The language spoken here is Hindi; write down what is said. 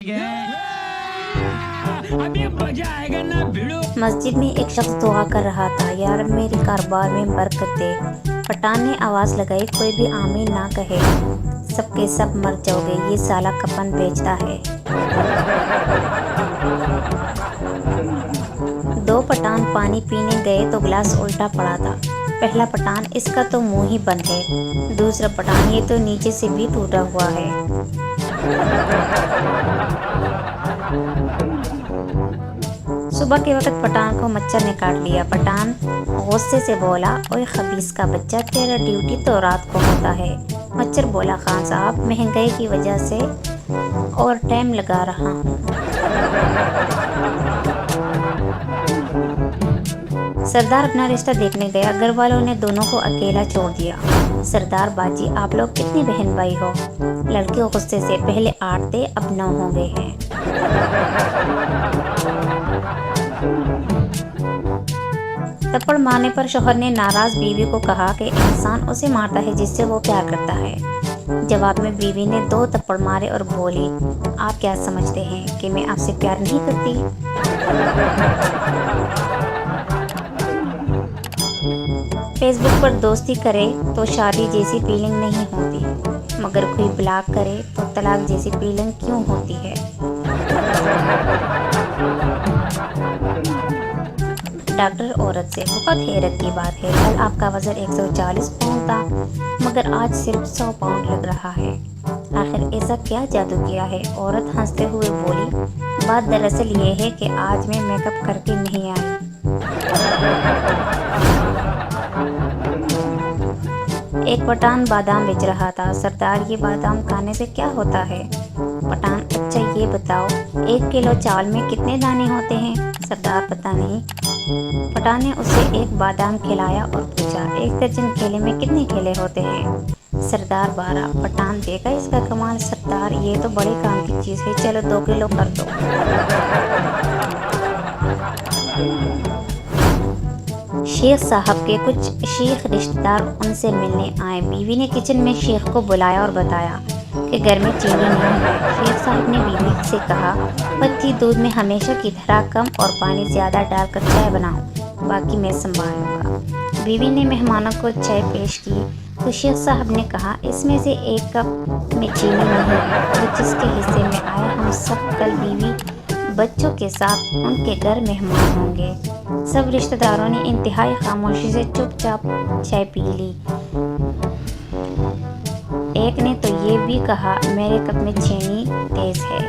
अभी मजा आएगा ना भिड़ो। मस्जिद में एक शख्स दुआ कर रहा था, यार मेरे कारोबार में बरकत दे। पठान ने आवाज लगाई, कोई भी आमीन ना कहे, सबके सब मर जाओगे, ये साला कफन बेचता है। दो पठान पानी पीने गए तो गिलास उल्टा पड़ा था। पहला पठान, इसका तो मुंह ही बंद है। दूसरा पठान, ये तो नीचे से भी टूटा हुआ है। सुबह के वक्त पठान को मच्छर ने काट लिया। पठान गुस्से से बोला, ओए खबीस का बच्चा, तेरा ड्यूटी तो रात को होता है। मच्छर बोला, खान साहब महंगाई की वजह से और टाइम लगा रहा हूँ। सरदार अपना रिश्ता देखने गया, घर वालों ने दोनों को अकेला छोड़ दिया। सरदार बाजी, आप लोग कितनी बहन भाई हो? लड़के गुस्से से, पहले 8 थे अब 9 हो गए हैं। थप्पड़ मारने पर शौहर ने नाराज बीवी को कहा कि इंसान उसे मारता है जिससे वो प्यार करता है। जवाब में बीवी ने 2 थप्पड़ मारे और बोली, आप क्या समझते हैं कि मैं आपसे प्यार नहीं करती? फेसबुक पर दोस्ती करे तो शादी जैसी फीलिंग नहीं होती, मगर कोई ब्लॉक करे तो तलाक जैसी फीलिंग क्यों होती है? डॉक्टर औरत से, बहुत हैरत की बात है, कल आपका वजन 140 पाउंड था, मगर आज सिर्फ 100 पाउंड लग रहा है। आखिर ऐसा क्या जादू किया है? औरत हंसते हुए बोली, बात दरअसल ये है कि आज मैं मेकअप करके नहीं आई। एक पठान बादाम बेच रहा था। सरदार, ये बादाम खाने से क्या होता है? पठान, अच्छा ये बताओ, 1 किलो चावल में कितने दाने होते हैं? सरदार, पता नहीं। पठान ने उसे एक बादाम खिलाया और पूछा, 1 दर्जन केले में कितने केले होते हैं? सरदार, 12। पठान, देखा इसका कमाल। सरदार, ये तो बड़े काम की चीज़ है, चलो 2 किलो कर दो। शेख साहब के कुछ शेख रिश्तेदार उनसे मिलने आए। बीवी ने किचन में शेख को बुलाया और बताया कि घर में चीनी नहीं है। शेख साहब ने बीवी से कहा, बच्ची दूध में हमेशा की तरह कम और पानी ज़्यादा डालकर चाय बनाओ, बाकी मैं संभाल लूँगा। बीवी ने मेहमानों को चाय पेश की तो शेख साहब ने कहा, इसमें से 1 कप में चीनी नहीं है, और जिसके हिस्से में आए हम सब कल बीवी बच्चों के साथ उनके घर मेहमान होंगे। सब रिश्तेदारों ने इंतहाई खामोशी से चुपचाप चाय पी ली। एक ने तो ये भी कहा, मेरे कप में चीनी तेज है।